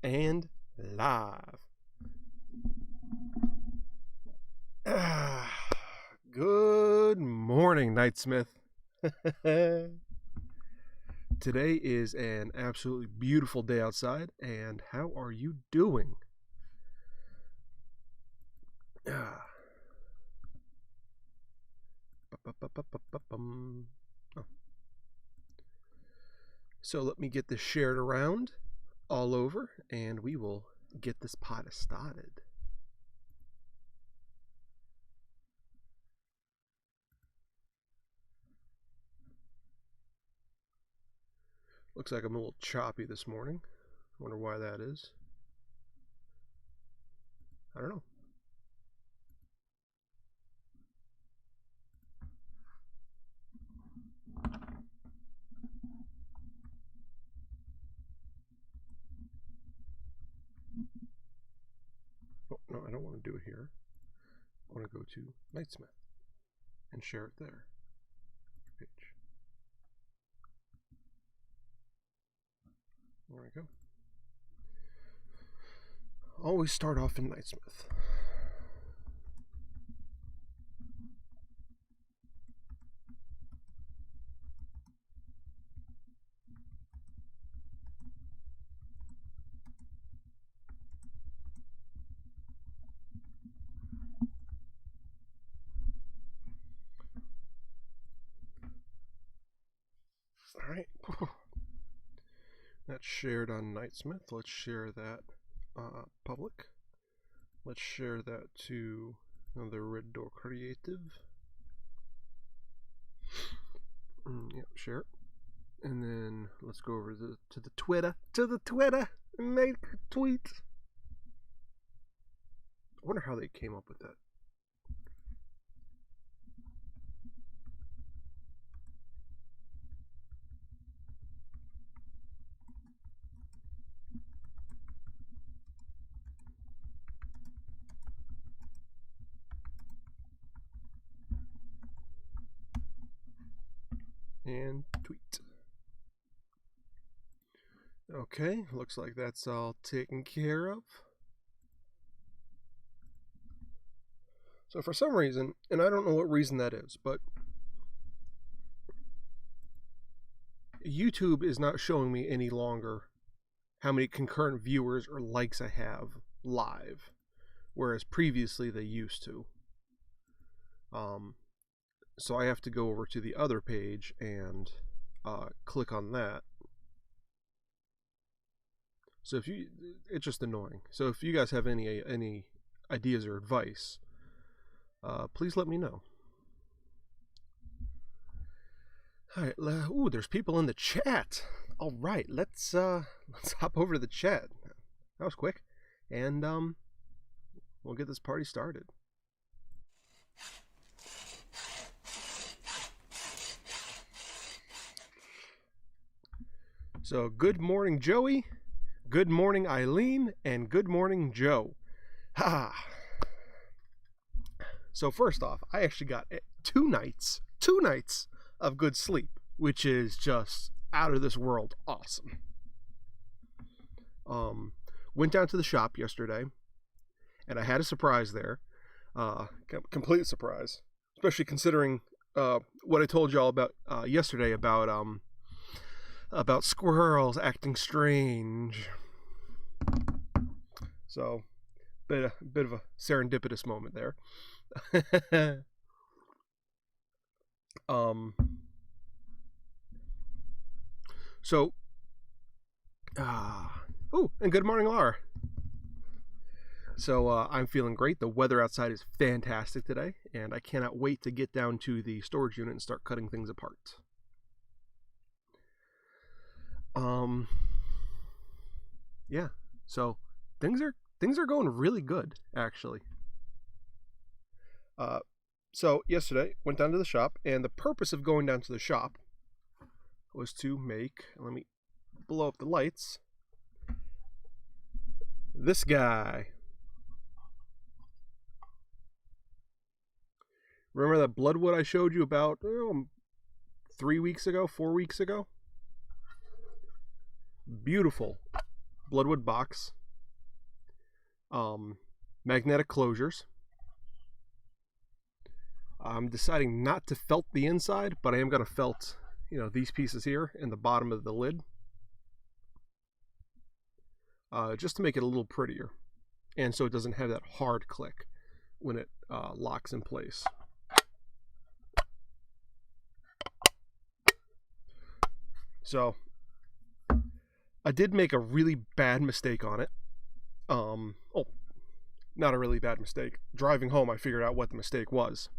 and live. Good morning, Nightsmith. Today is an absolutely beautiful day outside, and how are you doing? So let me get this shared around all over, and we will get this pot started. Looks like I'm a little choppy this morning. Wonder why that is. I don't know. Oh, no, I don't want to do it here. I want to go to Nightsmith and share it there. Page. There we go. Always start off in Nightsmith. All right. That's shared on Nightsmith. Let's share that public. Let's share that to the Red Door Creative. Yep, share it. And then let's go over to the Twitter. And make a tweet. I wonder how they came up with that. And tweet. Okay, looks like that's all taken care of. So for some reason, and I don't know what reason that is, but YouTube is not showing me any longer how many concurrent viewers or likes I have live, whereas previously they used to. So I have to go over to the other page and click on that. So it's just annoying. So if you guys have any ideas or advice, please let me know. All right. Ooh, there's people in the chat. All right, let's hop over to the chat. That was quick, and we'll get this party started. So good morning, Joey. Good morning, Eileen, and good morning, Joe. So first off, I actually got two nights of good sleep, which is just out of this world awesome. Went down to the shop yesterday, and I had a surprise there. Complete surprise, especially considering what I told y'all about yesterday about squirrels acting strange. So, bit of a serendipitous moment there. So, and good morning, Laura. So I'm feeling great. The weather outside is fantastic today, and I cannot wait to get down to the storage unit and start cutting things apart. Yeah. So things are going really good, actually. So yesterday went down to the shop, and the purpose of going down to the shop was to make. Let me blow up the lights. This guy. Remember that bloodwood I showed you about 4 weeks ago? Beautiful bloodwood box, magnetic closures. I'm deciding not to felt the inside, but I am going to felt, these pieces here in the bottom of the lid, just to make it a little prettier, and so it doesn't have that hard click when it locks in place. So I did make a really bad mistake on it. Not a really bad mistake. Driving home, I figured out what the mistake was.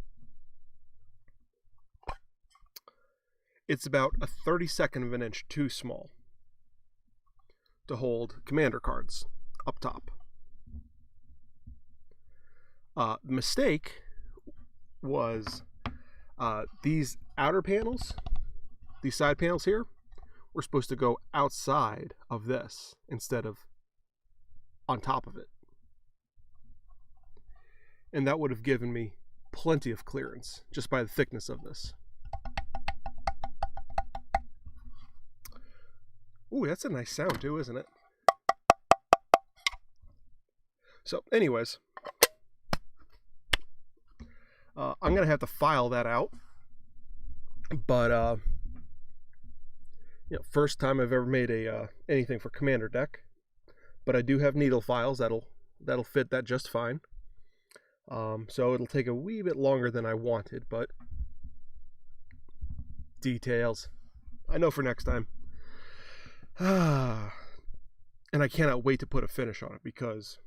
It's about a 32nd of an inch too small to hold commander cards up top. The mistake was these outer panels, these side panels here, were supposed to go outside of this instead of on top of it. And that would have given me plenty of clearance just by the thickness of this. Ooh, that's a nice sound too, isn't it? So anyways, I'm going to have to file that out. But, first time I've ever made anything for Commander deck. But I do have needle files that'll fit that just fine. So it'll take a wee bit longer than I wanted, but details. I know for next time. And I cannot wait to put a finish on it because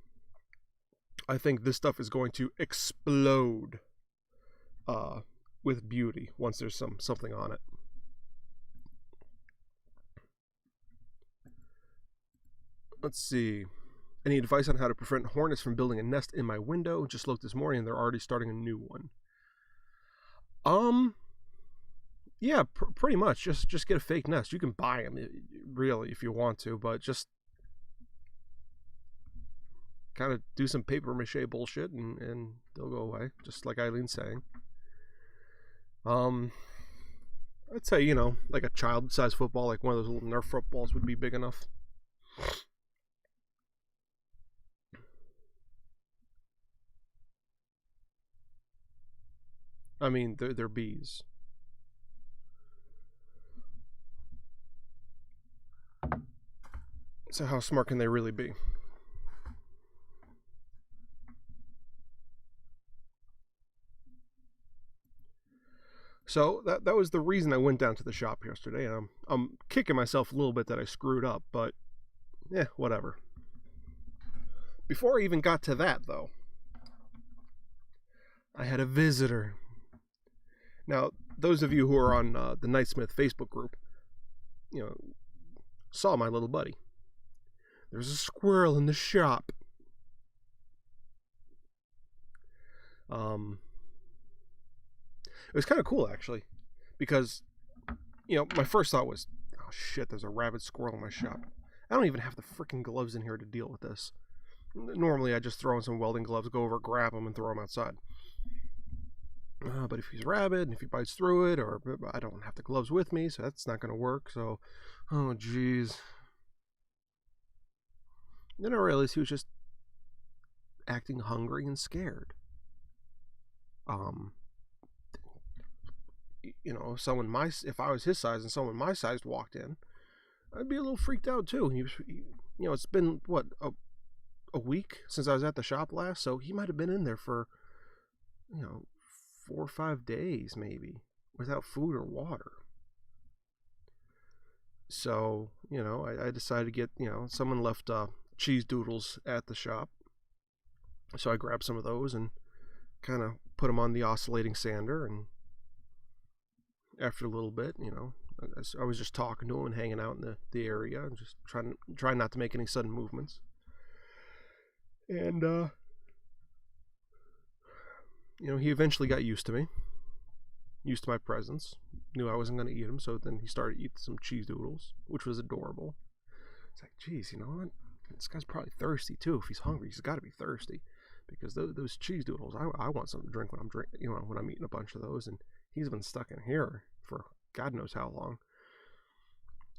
I think this stuff is going to explode with beauty once there's something on it. Let's see. Any advice on how to prevent hornets from building a nest in my window? Just looked this morning and they're already starting a new one. Yeah, pretty much. Just get a fake nest. You can buy them, really, if you want to, but just kind of do some paper mache bullshit and they'll go away, just like Eileen's saying. I'd say, like a child-sized football, like one of those little Nerf footballs would be big enough. I mean, they're bees. So how smart can they really be? So that was the reason I went down to the shop yesterday. I'm kicking myself a little bit that I screwed up, but yeah, whatever. Before I even got to that, though, I had a visitor. Now, those of you who are on the Nightsmith Facebook group, saw my little buddy. There's a squirrel in the shop. It was kind of cool, actually, because, my first thought was, oh shit, there's a rabid squirrel in my shop. I don't even have the freaking gloves in here to deal with this. Normally, I just throw in some welding gloves, go over, grab them, and throw them outside. But if he's rabid, and if he bites through it, or I don't have the gloves with me, so that's not going to work, so, oh jeez. Then I realized he was just acting hungry and scared. If I was his size and someone my size walked in, I'd be a little freaked out too. He was, it's been what a week since I was at the shop last, so he might have been in there for 4 or 5 days maybe without food or water. So I decided to get someone left cheese doodles at the shop, so I grabbed some of those and kind of put them on the oscillating sander, and after a little bit, I was just talking to him and hanging out in the area and just trying not to make any sudden movements. And he eventually got used to me, used to my presence, knew I wasn't going to eat him, so then he started eating some cheese doodles, which was adorable. It's like, geez, what? This guy's probably thirsty too. If he's hungry, he's got to be thirsty, because those cheese doodles, I want something to drink when I'm eating a bunch of those, and he's been stuck in here for God knows how long.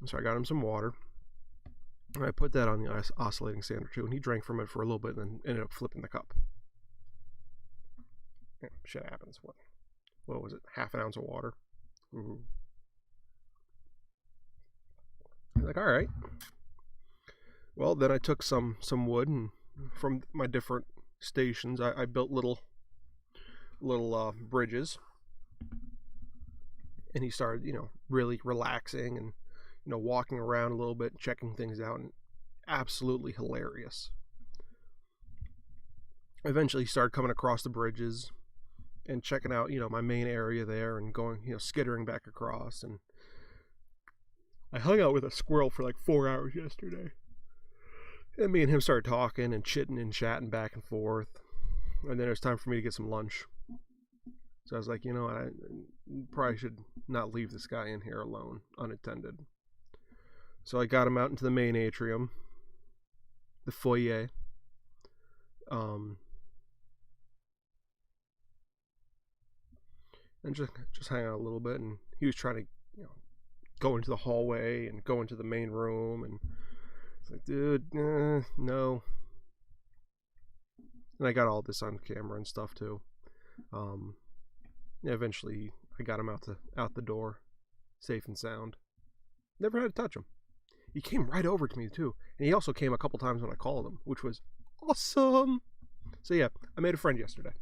So I got him some water, And I put that on the oscillating sander too, and he drank from it for a little bit and then ended up flipping the cup. Yeah, shit happens. What was it? Half an ounce of water. Like, all right. Well, then I took some wood and from my different stations, I built little bridges, and he started, really relaxing and, walking around a little bit, checking things out, and absolutely hilarious. Eventually, he started coming across the bridges and checking out, my main area there, and going, skittering back across. And I hung out with a squirrel for like 4 hours yesterday. And me and him started talking and chitting and chatting back and forth. And then it was time for me to get some lunch. So I was like, I probably should not leave this guy in here alone, unattended. So I got him out into the main atrium, the foyer. And just hang out a little bit. And he was trying to, go into the hallway and go into the main room. And it's like, dude, no. And I got all this on camera and stuff too. Eventually I got him out the door, safe and sound. Never had to touch him. He came right over to me too, and he also came a couple times when I called him, which was awesome. So yeah, I made a friend yesterday.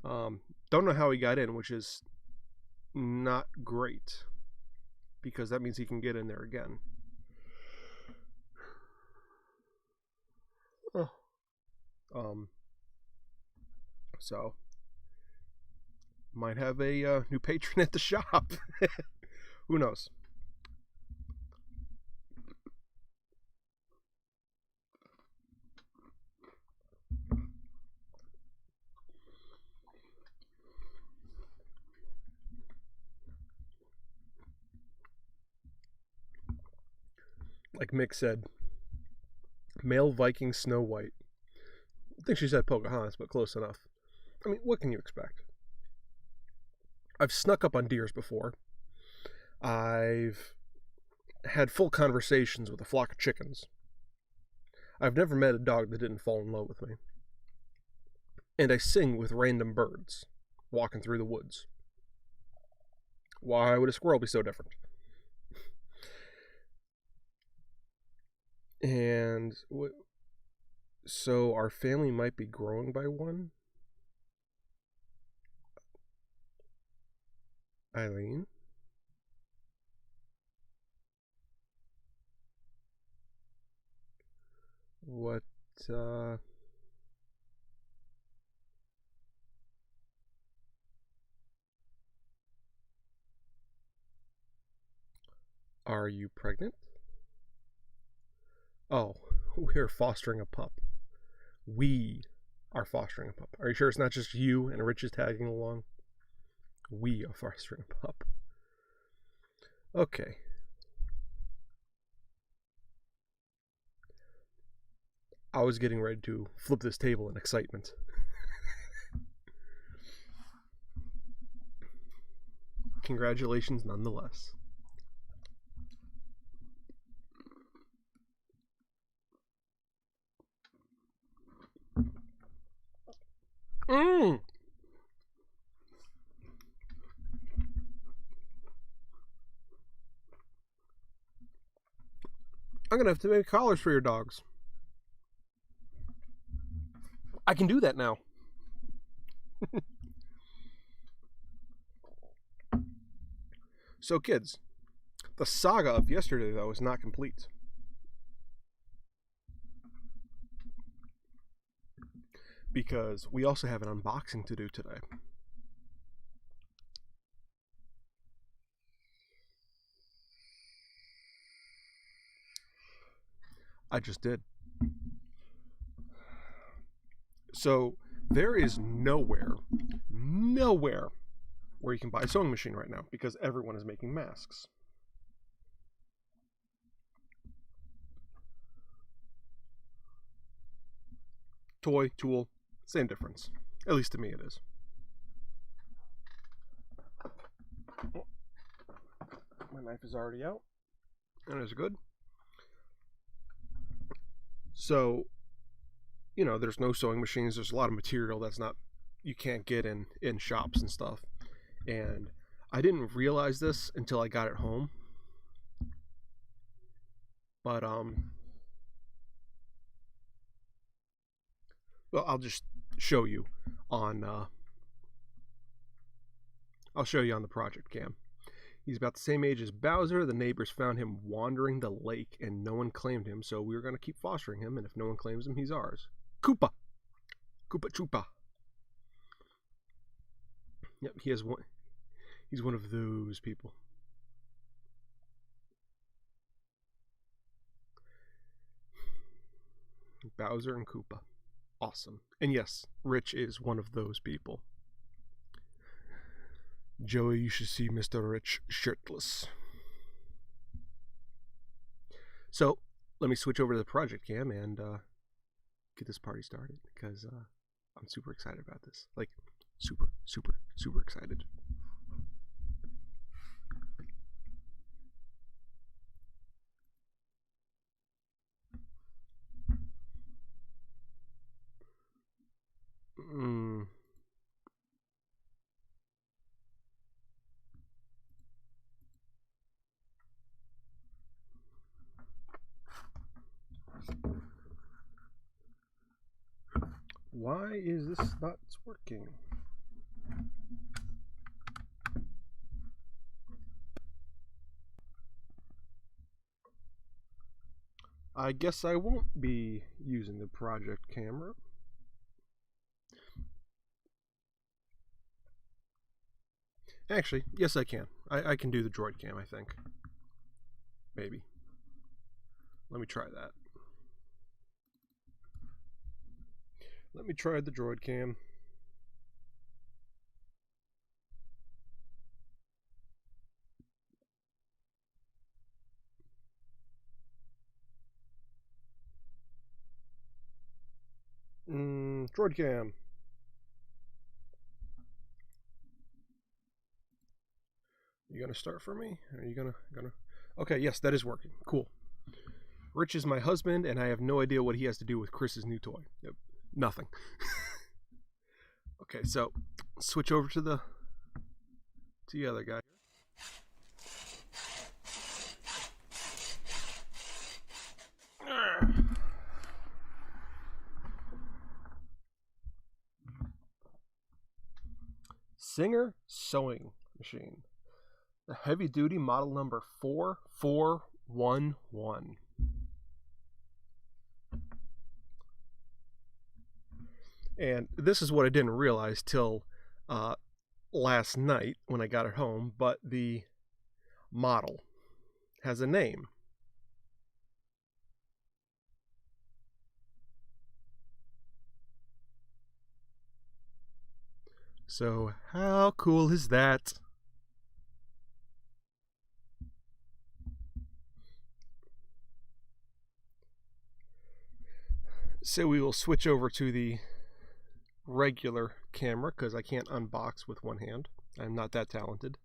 Don't know how he got in, which is not great, because that means he can get in there again. So might have a new patron at the shop. Who knows? Like Mick said, male Viking Snow White. I think she said Pocahontas, but close enough. I mean, what can you expect? I've snuck up on deers before. I've had full conversations with a flock of chickens. I've never met a dog that didn't fall in love with me. And I sing with random birds walking through the woods. Why would a squirrel be so different? And so our family might be growing by one. Eileen? What, are you pregnant? Oh, we're fostering a pup. We are fostering a pup. Are you sure it's not just you and Rich is tagging along? We are fostering a pup. Okay. I was getting ready to flip this table in excitement. Congratulations nonetheless. I'm gonna have to make collars for your dogs. I can do that now. So kids, the saga of yesterday though is not complete. Because we also have an unboxing to do today. I just did. So there is nowhere where you can buy a sewing machine right now because everyone is making masks. Toy, tool, same difference. At least to me it is. My knife is already out. And it's good. So, there's no sewing machines. There's a lot of material you can't get in shops and stuff. And I didn't realize this until I got it home. But, well, I'll just show you on, the project cam. He's about the same age as Bowser. The neighbors found him wandering the lake and no one claimed him, so we were going to keep fostering him, and if no one claims him, he's ours. Koopa. Koopa Troopa. Yep, he's one of those people. Bowser and Koopa. Awesome. And yes, Rich is one of those people. Joey, you should see Mr. Rich shirtless. So, let me switch over to the project cam and get this party started, because I'm super excited about this. Like, super, super, super excited. Why is this not working? I guess I won't be using the project camera. Actually, yes I can. I can do the droid cam, I think. Maybe. Let me try that. Let me try the droid cam. Droid cam. You gonna start for me? Are you gonna? Okay, yes, that is working. Cool. Rich is my husband, and I have no idea what he has to do with Chris's new toy. Yep. Nothing. Okay, so switch over to the other guy. Singer sewing machine. The heavy duty model number 4411. And this is what I didn't realize till last night when I got it home, but the model has a name. So how cool is that? So we will switch over to the regular camera because I can't unbox with one hand. I'm not that talented.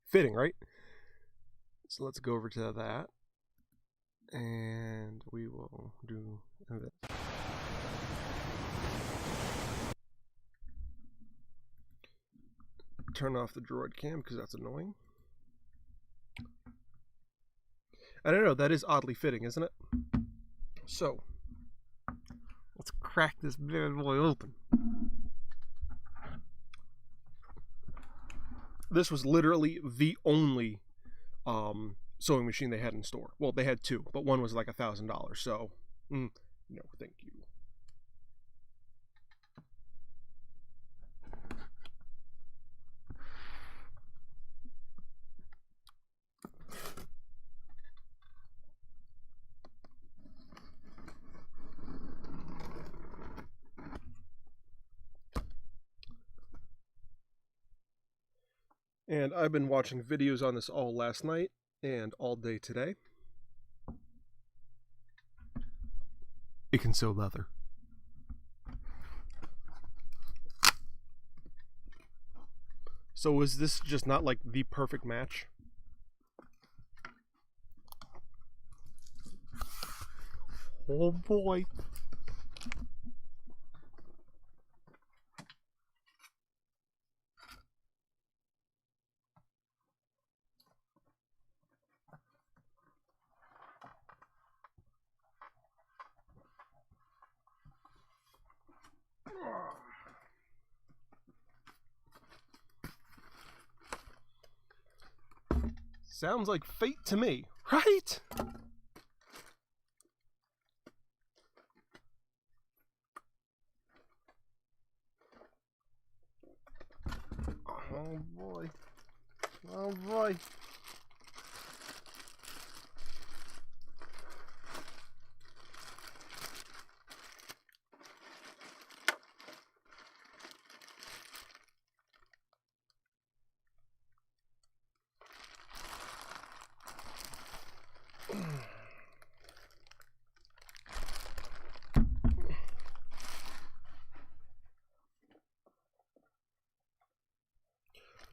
Fitting, right? So let's go over to that. And we will do this. Turn off the droid cam because that's annoying. I don't know, that is oddly fitting, isn't it? So, let's crack this bad boy open. This was literally the only sewing machine they had in store. Well, they had two, but one was like $1,000, so no, thank you. And I've been watching videos on this all last night and all day today. It can sew leather. So is this just not like the perfect match? Oh boy. Sounds like fate to me, right? Oh boy. Oh boy.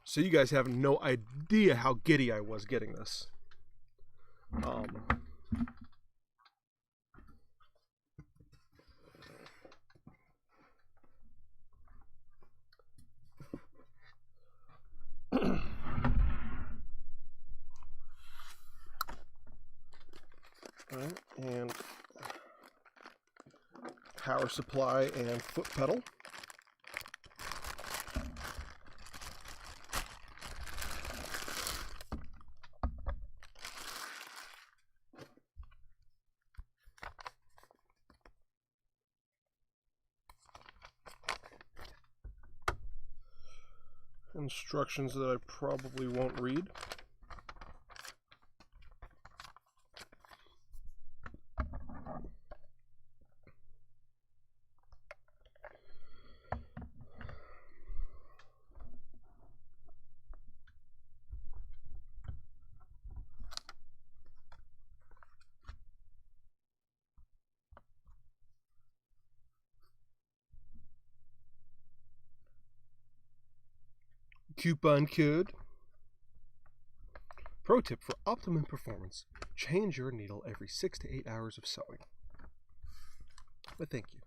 So you guys have no idea how giddy I was getting this. Right, and power supply and foot pedal. Instructions that I probably won't read. Coupon code. Pro tip for optimum performance: change your needle every 6 to 8 hours of sewing. But thank you.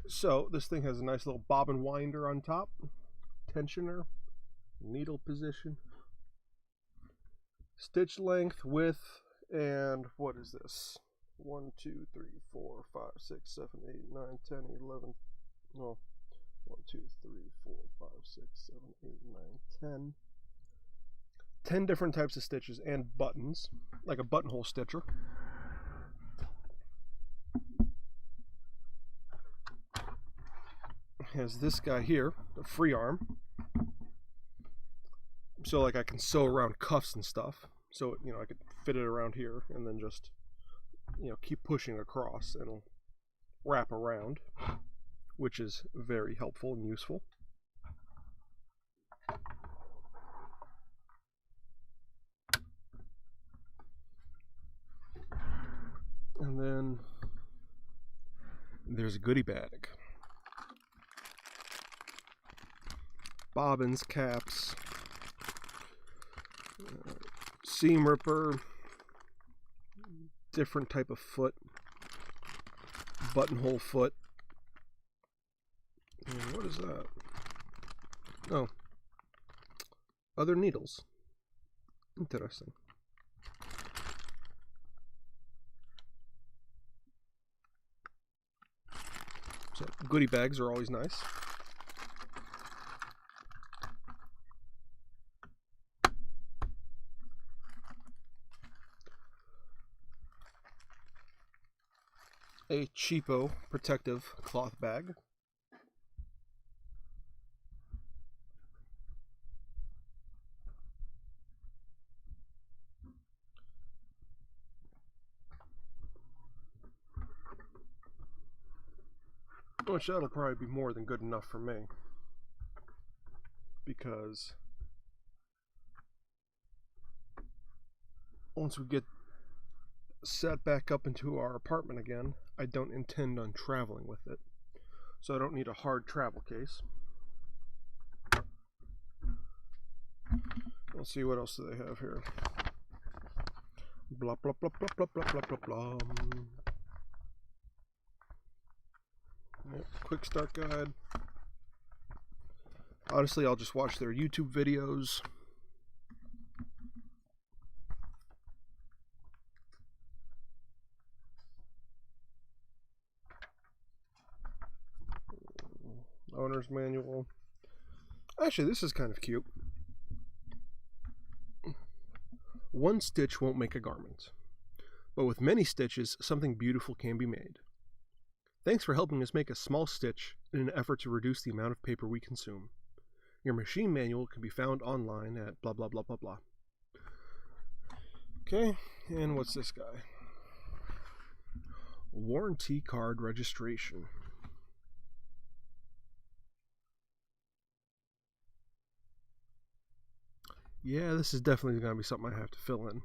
So this thing has a nice little bobbin winder on top, tensioner, needle position, stitch length, width, and what is this? 1, 2, 3, 4, 5, 6, 7, 8, 9, 10, 11. No, 1, 2, 3, 4, 5, 6, 7, 8, 9, 10. 10 different types of stitches and buttons, like a buttonhole stitcher. Has this guy here, a free arm, so like I can sew around cuffs and stuff. So I could fit it around here and then just keep pushing across and it'll wrap around, which is very helpful and useful. And then there's a goodie bag. Bobbins, caps, seam ripper, different type of foot, buttonhole foot. And what is that? Oh, other needles. Interesting. So goodie bags are always nice. A cheapo protective cloth bag. Which that'll probably be more than good enough for me, because once we get set back up into our apartment again, I don't intend on traveling with it. so I don't need a hard travel case. Let's see, what else do they have here? Blah, blah, blah, blah, blah, blah, blah, blah, blah. Yep, quick start guide. Honestly, I'll just watch their YouTube videos. Owner's manual. Actually, this is kind of cute. One stitch won't make a garment, but with many stitches, something beautiful can be made. Thanks for helping us make a small stitch in an effort to reduce the amount of paper we consume. Your machine manual can be found online at blah blah blah blah blah. Okay, and what's this guy? Warranty card registration. Yeah, this is definitely going to be something I have to fill in.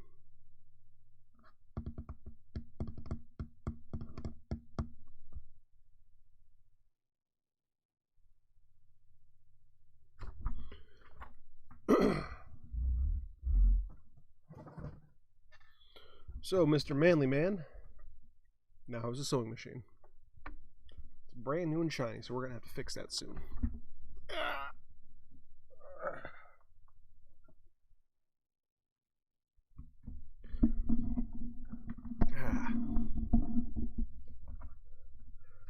So, Mr. Manly Man, now how's a sewing machine? It's brand new and shiny, so we're going to have to fix that soon.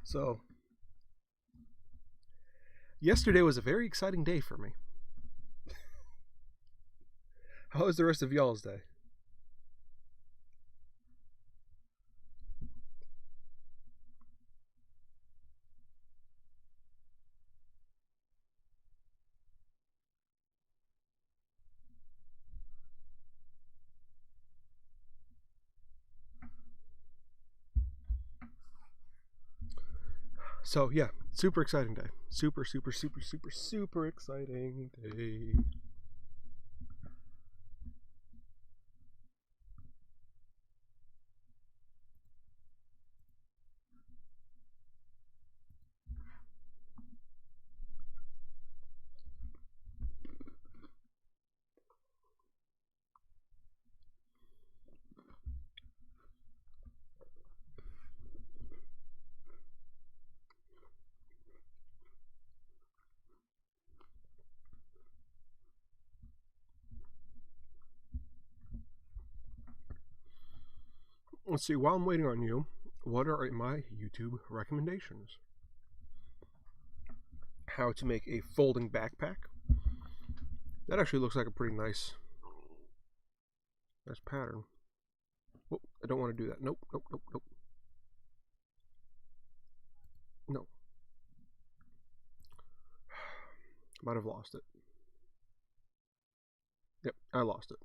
So, yesterday was a very exciting day for me. How was the rest of y'all's day? So, yeah, super exciting day. Super exciting day. Let's see, while I'm waiting on you, what are my YouTube recommendations? How to make a folding backpack. That actually looks like a pretty nice pattern. Oh, I don't want to do that. Nope. No. Might have lost it. Yep, I lost it.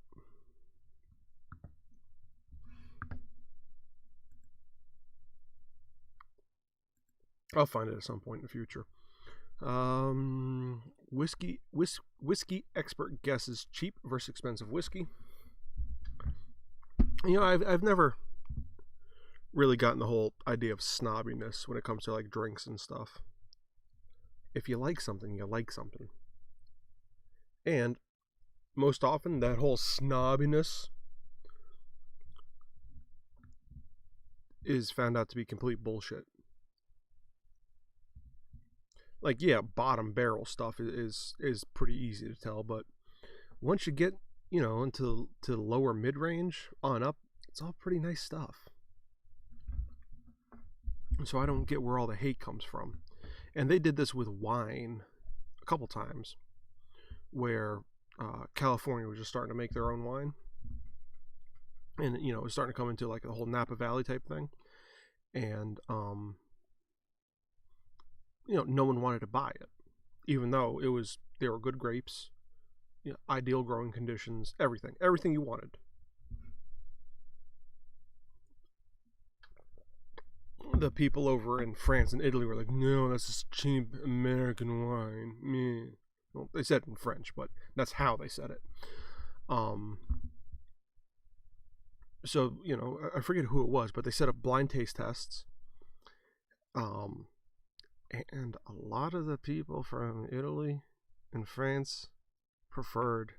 I'll find it at some point in the future. Whiskey expert guesses cheap versus expensive whiskey. You know, I've never really gotten the whole idea of snobbiness when it comes to like drinks and stuff. If you like something, you like something. And most often that whole snobbiness is found out to be complete bullshit. Like, yeah, bottom barrel stuff is pretty easy to tell, but once you get, you know, into the lower mid-range on up, it's all pretty nice stuff. So I don't get where all the hate comes from. And they did this with wine a couple times, where California was just starting to make their own wine, and you know, it was starting to come into like the whole Napa Valley type thing, and you know, no one wanted to buy it, even though they were good grapes, you know, ideal growing conditions, everything you wanted. The people over in France and Italy were like, no, that's just cheap American wine. Meh. Well, they said it in French, but that's how they said it. So, you know, I forget who it was, but they set up blind taste tests. And a lot of the people from Italy and France preferred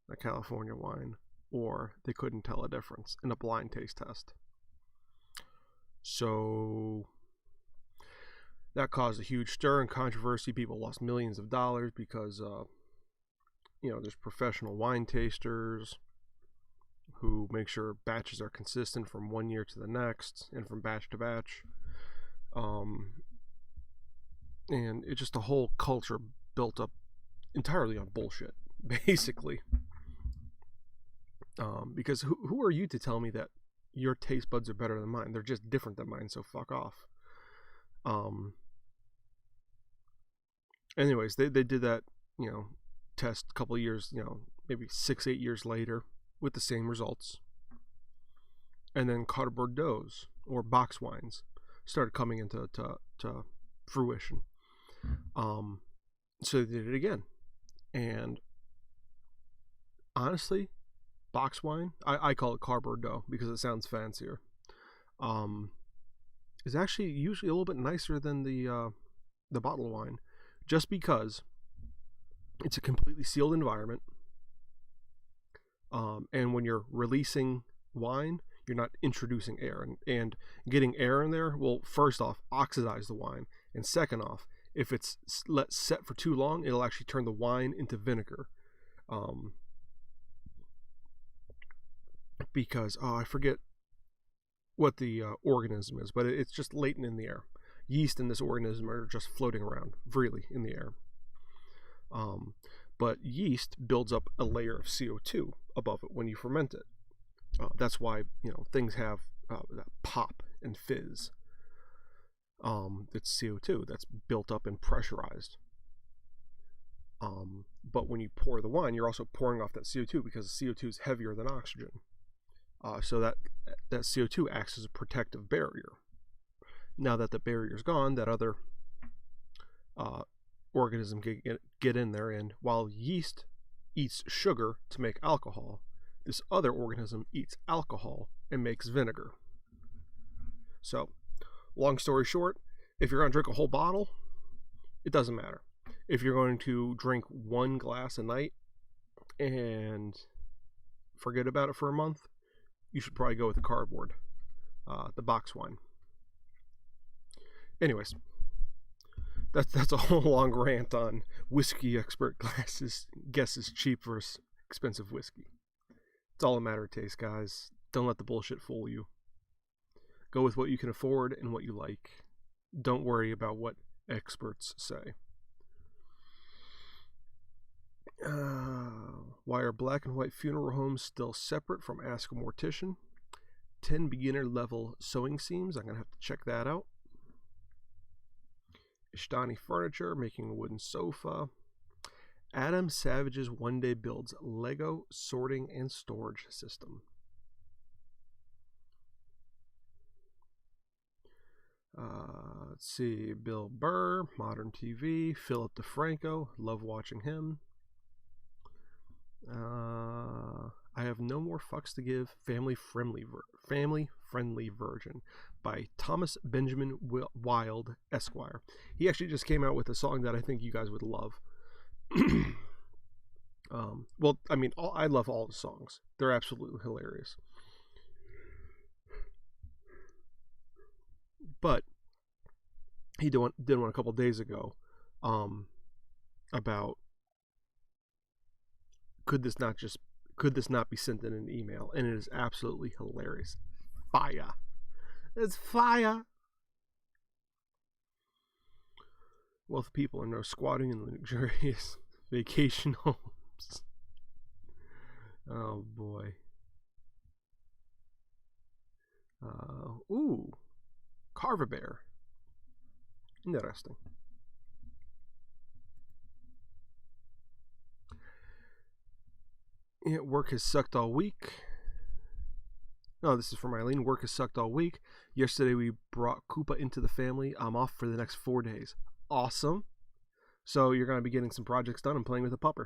the California wine, or they couldn't tell a difference in a blind taste test. So that caused a huge stir and controversy. People lost millions of dollars because, there's professional wine tasters who make sure batches are consistent from one year to the next and from batch to batch. And it's just a whole culture built up entirely on bullshit, basically. Because who are you to tell me that your taste buds are better than mine? They're just different than mine, so fuck off. Anyways, they did that, test a couple of years, maybe 6-8 years later with the same results. And then Carte Bordeaux, or box wines, started coming into to fruition. So they did it again. And honestly, box wine, I call it Carte Bordeaux because it sounds fancier, is actually usually a little bit nicer than the bottle of wine, just because it's a completely sealed environment. And when you're releasing wine, you're not introducing air, and getting air in there will, first off, oxidize the wine, and second off, if it's let set for too long, it'll actually turn the wine into vinegar. Because I forget what the organism is, but it's just latent in the air. Yeast and this organism are just floating around freely in the air. But yeast builds up a layer of CO2 above it when you ferment it. That's why things have pop and fizz. It's CO2 that's built up and pressurized. But when you pour the wine, you're also pouring off that CO2 because the CO2 is heavier than oxygen. So that CO2 acts as a protective barrier. Now that the barrier's gone, that other organism can get in there, and while yeast eats sugar to make alcohol, this other organism eats alcohol and makes vinegar. So, long story short, if you're going to drink a whole bottle, it doesn't matter. If you're going to drink one glass a night and forget about it for a month, you should probably go with the cardboard, the box wine. Anyways, that's a whole long rant on whiskey expert guesses cheap versus expensive whiskey. It's all a matter of taste, guys. Don't let the bullshit fool you. Go with what you can afford and what you like. Don't worry about what experts say. Why are black and white funeral homes still separate from Ask a Mortician? 10 beginner level sewing seams. I'm going to have to check that out. Ishtani Furniture making a wooden sofa. Adam Savage's one day builds Lego sorting and storage system. Let's see. Bill Burr, Modern TV. Philip DeFranco, love watching him. I have no more fucks to give. Family friendly version by Thomas Benjamin Wild Esquire. He actually just came out with a song that I think you guys would love. Well, I mean, I love all the songs. They're absolutely hilarious. But he did one a couple days ago, about could this not be sent in an email? And it is absolutely hilarious. Fire. It's fire. Wealthy people are now squatting in luxurious vacation homes. Oh boy. Carve a bear. Interesting. Yeah, work has sucked all week. No, this is from Eileen. Work has sucked all week. Yesterday we brought Koopa into the family. I'm off for the next 4 days. Awesome. So you're going to be getting some projects done and playing with a pupper.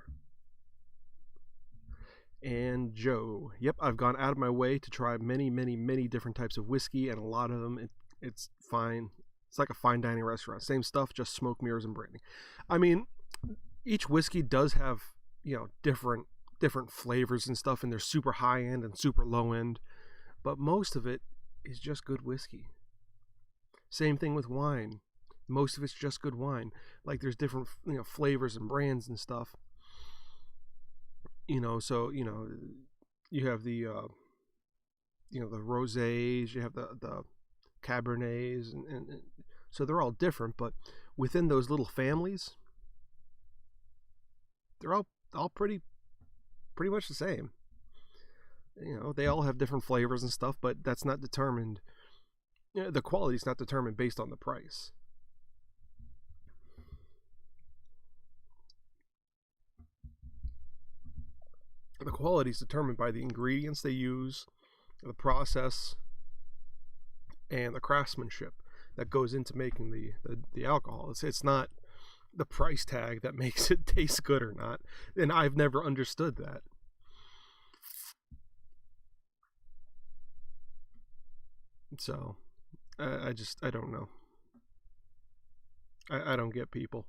And Joe. Yep, I've gone out of my way to try many, many, many different types of whiskey, and a lot of them, it's fine. It's like a fine dining restaurant. Same stuff, just smoke, mirrors, and brandy. I mean, each whiskey does have, different flavors and stuff, and they're super high end and super low end, but most of it is just good whiskey. Same thing with wine. Most of it's just good wine. Like, there's different, flavors and brands and stuff. So, you have the, the rosés, you have the cabernets, and so they're all different, but within those little families, they're all pretty much the same. They all have different flavors and stuff, but that's not determined. The quality is not determined based on the price. The quality is determined by the ingredients they use, the process, and the craftsmanship that goes into making the alcohol. It's not the price tag that makes it taste good or not, and I've never understood that. So I don't know. I don't get people.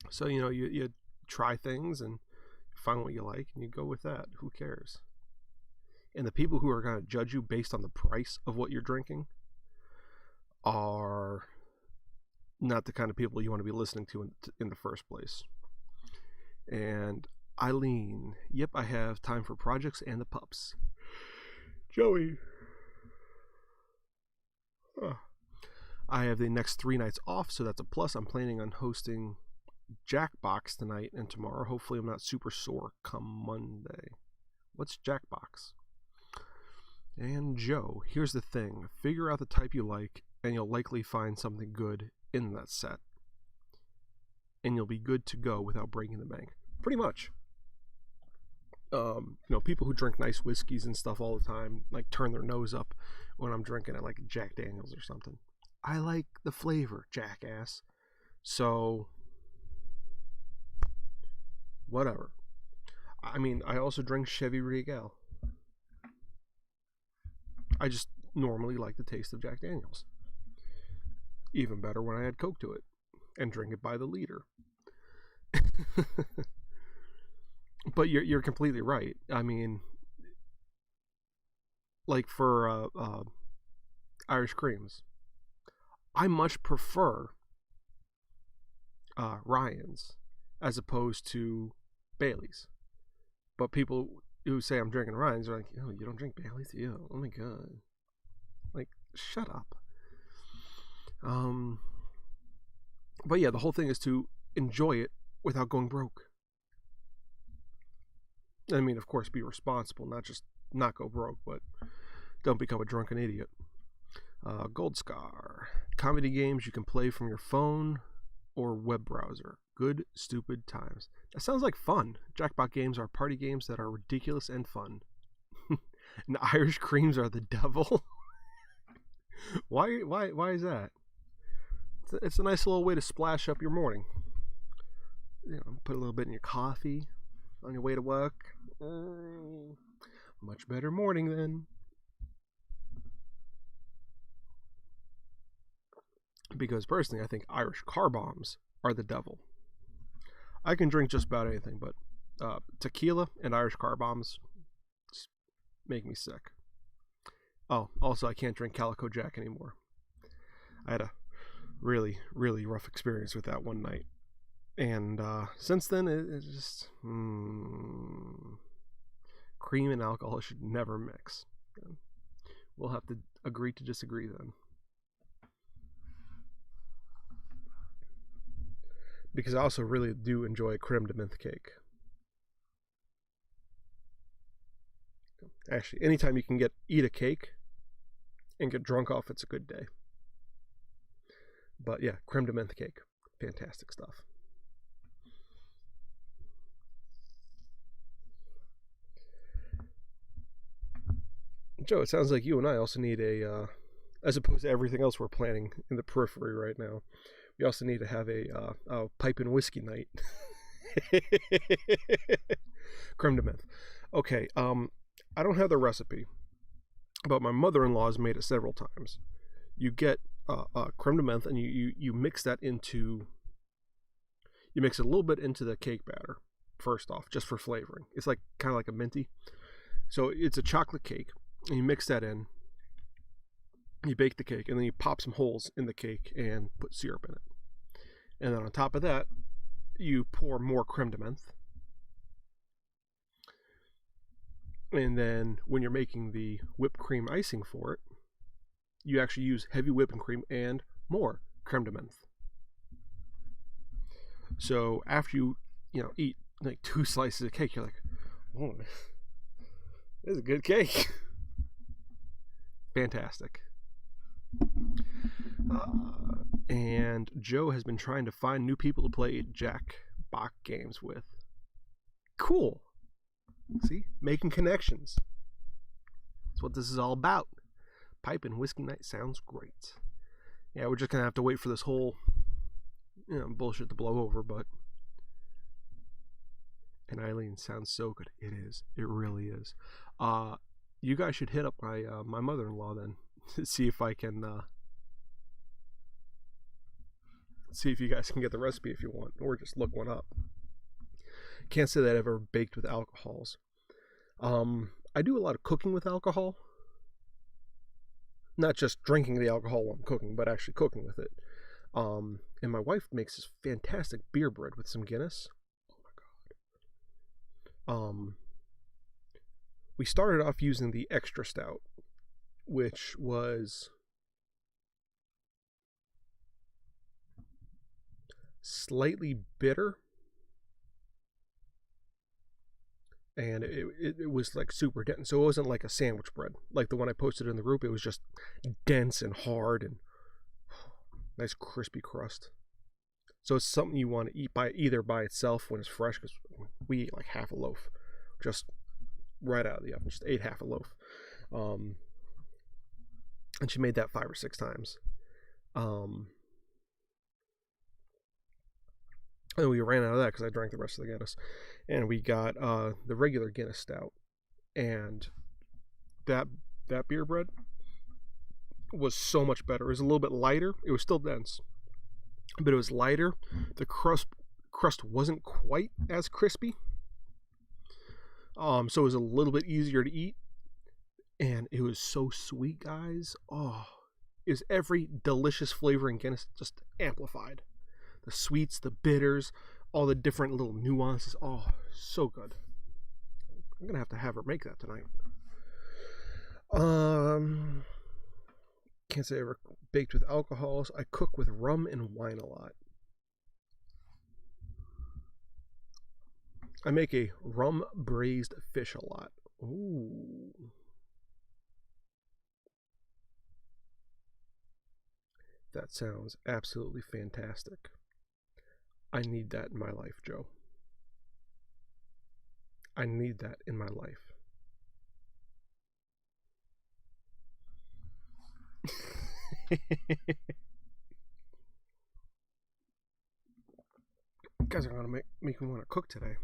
So you try things and find what you like and you go with that. Who cares? And the people who are going to judge you based on the price of what you're drinking are not the kind of people you want to be listening to in the first place. And Eileen, yep, I have time for projects and the pups. Joey, I have the next 3 nights off, so that's a plus. I'm planning on hosting Jackbox tonight and tomorrow. Hopefully I'm not super sore come Monday. What's Jackbox? And Joe, here's the thing. Figure out the type you like, and you'll likely find something good in that set. And you'll be good to go without breaking the bank. Pretty much. People who drink nice whiskeys and stuff all the time, like, turn their nose up when I'm drinking it, like Jack Daniels or something. I like the flavor, jackass. So, whatever. I mean, I also drink Chevy Regal. I just normally like the taste of Jack Daniels. Even better when I add Coke to it and drink it by the liter. But you're completely right. I mean, like for Irish creams, I much prefer Ryan's as opposed to Bailey's. But people who say I'm drinking Ryan's are like, oh, you don't drink Bailey's? Ew, oh my god. Like, shut up. But yeah, the whole thing is to enjoy it without going broke. I mean, of course, be responsible, not just not go broke, but don't become a drunken idiot. Gold Scar. Comedy games you can play from your phone or web browser. Good, stupid times. That sounds like fun. Jackpot games are party games that are ridiculous and fun. And Irish creams are the devil. Why is that? It's a nice little way to splash up your morning. Put a little bit in your coffee on your way to work. Much better morning then. Because personally, I think Irish car bombs are the devil. I can drink just about anything, but tequila and Irish car bombs just make me sick. Oh, also, I can't drink Calico Jack anymore. I had a really, really rough experience with that one night. And since then, it's just... cream and alcohol should never mix. We'll have to agree to disagree then. Because I also really do enjoy creme de menthe cake. Actually, anytime you can eat a cake and get drunk off, it's a good day. But yeah, creme de menthe cake. Fantastic stuff. Joe, it sounds like you and I also need as opposed to everything else we're planning in the periphery right now, we also need to have a pipe and whiskey night. Creme de menthe. Okay, I don't have the recipe, but my mother-in-law has made it several times. You get creme de menthe, and you mix that into. You mix it a little bit into the cake batter first off, just for flavoring. It's like kind of like a minty. So it's a chocolate cake, and you mix that in. You bake the cake, and then you pop some holes in the cake and put syrup in it. And then on top of that, you pour more creme de menthe. And then when you're making the whipped cream icing for it, you actually use heavy whipping cream and more creme de menthe. So after you eat like 2 slices of cake, you're like, oh, this is a good cake. Fantastic. And Joe has been trying to find new people to play Jackbox games with. Cool. See? Making connections. That's what this is all about. Pipe and whiskey night sounds great. Yeah, we're just going to have to wait for this whole bullshit to blow over, but... And Eileen sounds so good. It is. It really is. You guys should hit up my mother-in-law then. See if I can... see if you guys can get the recipe if you want, or just look one up. Can't say that I've ever baked with alcohols. I do a lot of cooking with alcohol. Not just drinking the alcohol while I'm cooking, but actually cooking with it. And my wife makes this fantastic beer bread with some Guinness. Oh my god. We started off using the extra stout, which was slightly bitter, and it was like super dense. So it wasn't like a sandwich bread like the one I posted in the group. It was just dense and hard and nice crispy crust. So it's something you want to eat either by itself when it's fresh, because we eat like half a loaf just right out of the oven. Just ate half a loaf. And she made that 5 or 6 times. And we ran out of that because I drank the rest of the Guinness. And we got the regular Guinness stout. And that beer bread was so much better. It was a little bit lighter. It was still dense, but it was lighter. The crust wasn't quite as crispy. So it was a little bit easier to eat. And it was so sweet, guys. Oh, it was every delicious flavor in Guinness just amplified. The sweets, the bitters, all the different little nuances. Oh, so good. I'm going to have her make that tonight. Can't say I ever baked with alcohols. I cook with rum and wine a lot. I make a rum braised fish a lot. Ooh. That sounds absolutely fantastic. I need that in my life, Joe. I need that in my life. You guys are going to make me want to cook today.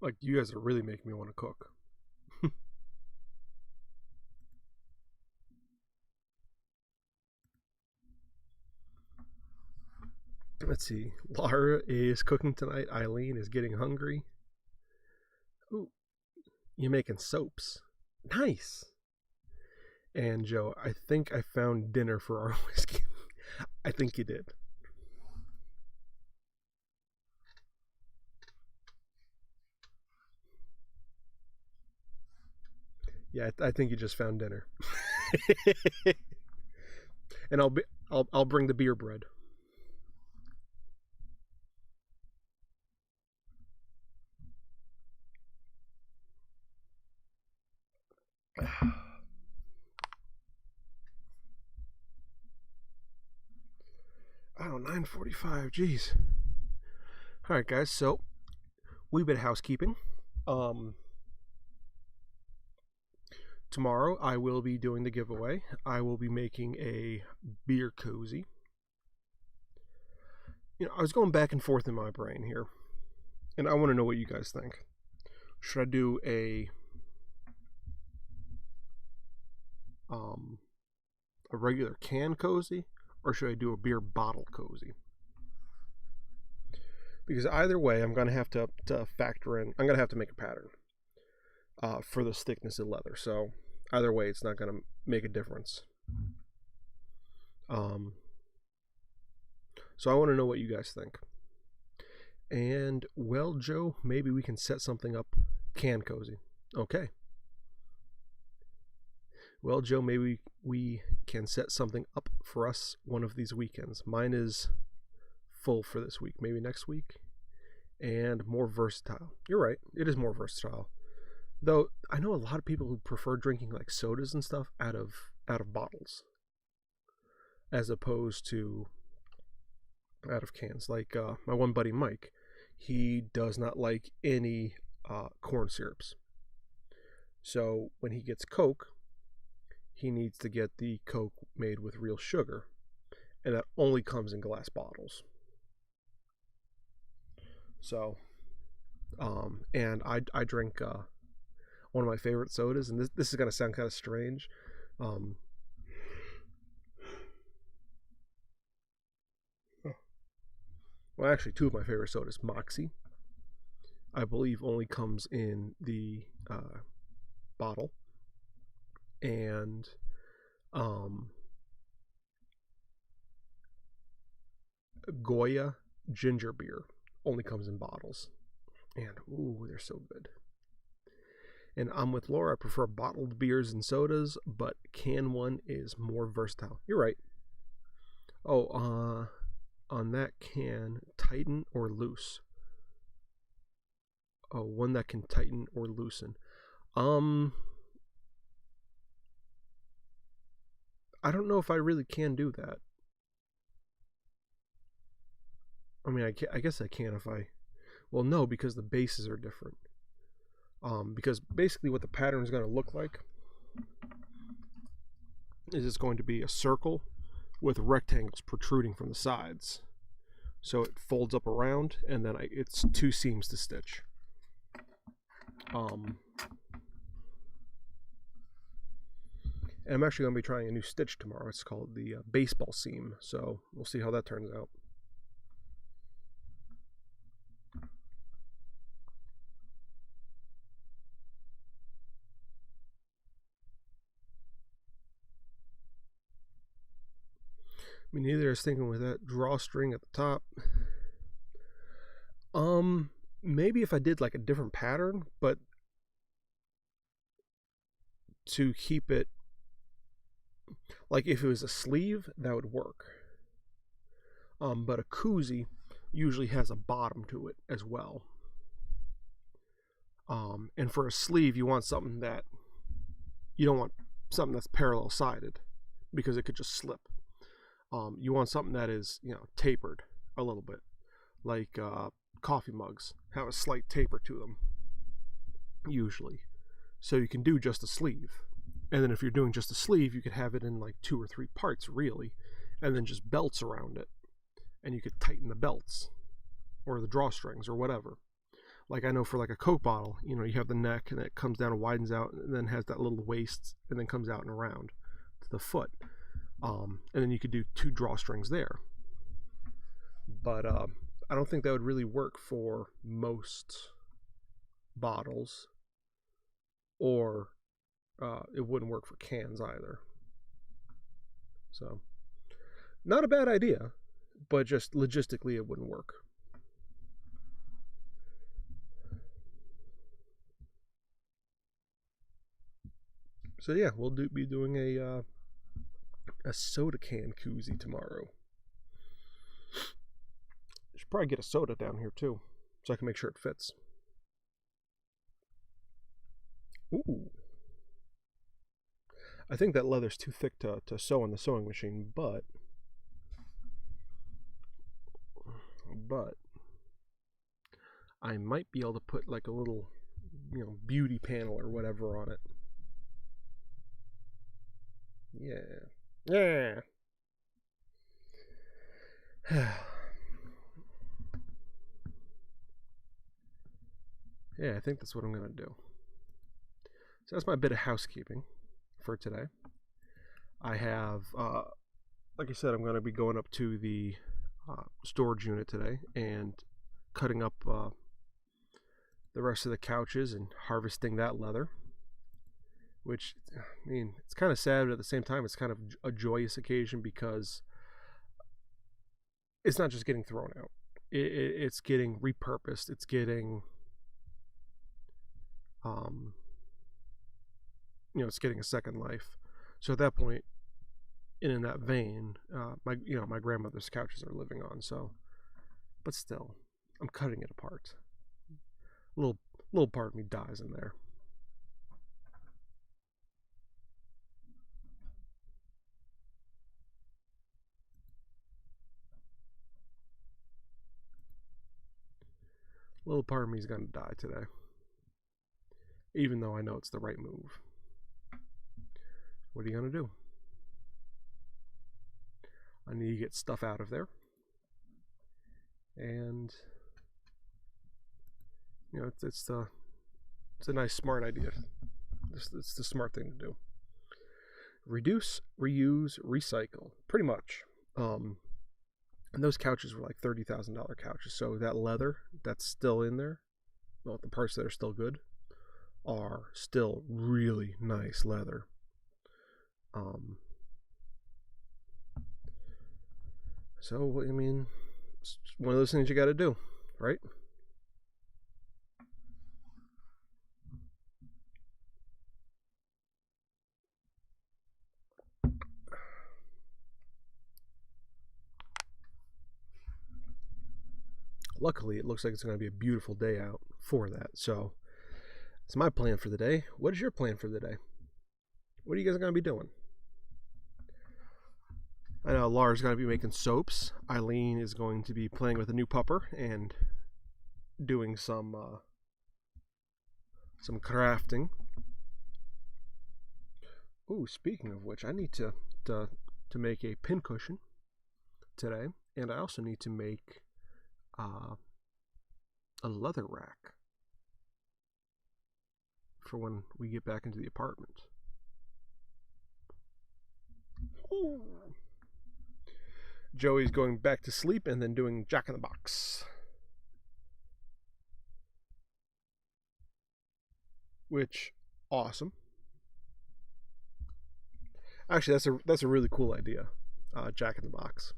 Like, you guys are really making me want to cook. Let's see. Laura is cooking tonight. Eileen is getting hungry. Ooh, you're making soaps. Nice. And Joe, I think I found dinner for our whiskey. I think you did. Yeah, I think you just found dinner. And I'll bring the beer bread. Wow, 9:45. Jeez. All right, guys. So, wee bit of housekeeping. Tomorrow I will be doing the giveaway. I will be making a beer cozy. I was going back and forth in my brain here, and I want to know what you guys think. Should I do a regular can cozy, or should I do a beer bottle cozy? Because either way, I'm going to have to factor in. I'm going to have to make a pattern for the thickness of leather. So either way, it's not going to make a difference. So I want to know what you guys think. And, well, Joe, maybe we can set something up can cozy. Okay. Well, Joe, maybe we can set something up for us one of these weekends. Mine is full for this week, maybe next week. And more versatile. You're right, it is more versatile. Though I know a lot of people who prefer drinking like sodas and stuff out of bottles, as opposed to out of cans. Like my one buddy Mike, he does not like any corn syrups. So when he gets Coke, he needs to get the Coke made with real sugar, and that only comes in glass bottles. So, and I drink one of my favorite sodas, and this is gonna sound kind of strange. Well, actually, two of my favorite sodas, Moxie, I believe only comes in the bottle, and Goya ginger beer only comes in bottles, and ooh, they're so good. And I'm with Laura. I prefer bottled beers and sodas, but can one is more versatile. You're right. Oh, on that can, tighten or loose. Oh, one that can tighten or loosen. I don't know if I really can do that. I mean, I guess I can if I... Well, no, because the bases are different. Because basically what the pattern is going to look like is it's going to be a circle with rectangles protruding from the sides. So it folds up around, and then it's two seams to stitch. And I'm actually going to be trying a new stitch tomorrow. It's called the baseball seam. So we'll see how that turns out. I mean, either is thinking with that drawstring at the top. Maybe if I did like a different pattern, but to keep it, like if it was a sleeve, that would work. But a koozie usually has a bottom to it as well. And for a sleeve, you want something that, you don't want something that's parallel sided, because it could just slip. You want something that is, tapered a little bit, like coffee mugs have a slight taper to them usually, so you can do just a sleeve. And then if you're doing just a sleeve, you could have it in like 2 or 3 parts really, and then just belts around it, and you could tighten the belts or the drawstrings or whatever. Like I know for like a Coke bottle, you have the neck, and it comes down and widens out, and then has that little waist, and then comes out and around to the foot. And then you could do 2 drawstrings there. But I don't think that would really work for most bottles, or it wouldn't work for cans either. So, not a bad idea, but just logistically it wouldn't work. So yeah, we'll be doing a soda can koozie tomorrow. Should probably get a soda down here too, so I can make sure it fits. Ooh. I think that leather's too thick to sew on the sewing machine, but but I might be able to put like a little, beauty panel or whatever on it. Yeah. Yeah, I think that's what I'm going to do. So that's my bit of housekeeping for today. I have, like I said, I'm going to be going up to the storage unit today and cutting up the rest of the couches and harvesting that leather. Which, I mean, it's kind of sad, but at the same time, it's kind of a joyous occasion because it's not just getting thrown out. It's getting repurposed. It's getting, it's getting a second life. So at that point, and in that vein, my grandmother's couches are living on. So, but still, I'm cutting it apart. A little part of me dies in there. A little part of me is going to die today, even though I know it's the right move. What are you going to do? I need to get stuff out of there, and it's a nice, smart idea. It's the smart thing to do. Reduce, reuse, recycle, pretty much. And those couches were like $30,000 couches. So that leather that's still in there, well, the parts that are still good, are still really nice leather. So, I mean, it's one of those things you got to do, right? Luckily, it looks like it's going to be a beautiful day out for that. So, it's my plan for the day. What is your plan for the day? What are you guys going to be doing? I know Laura's going to be making soaps. Eileen is going to be playing with a new pupper and doing some crafting. Oh, speaking of which, I need to make a pincushion today, and I also need to make a leather rack for when we get back into the apartment. Ooh. Joey's going back to sleep and then doing Jack in the Box, which awesome. Actually, that's a really cool idea. Jack in the Box.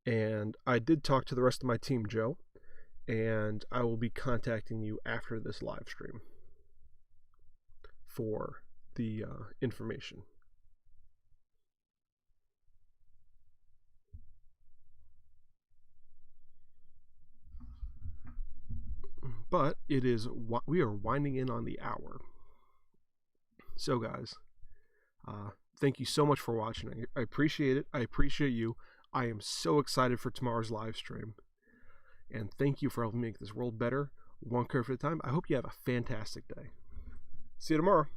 And I did talk to the rest of my team, Joe, and I will be contacting you after this live stream for the information. But we are winding in on the hour. So guys, thank you so much for watching. I appreciate it. I appreciate you. I am so excited for tomorrow's live stream. And thank you for helping make this world better, one kerf at a time. I hope you have a fantastic day. See you tomorrow.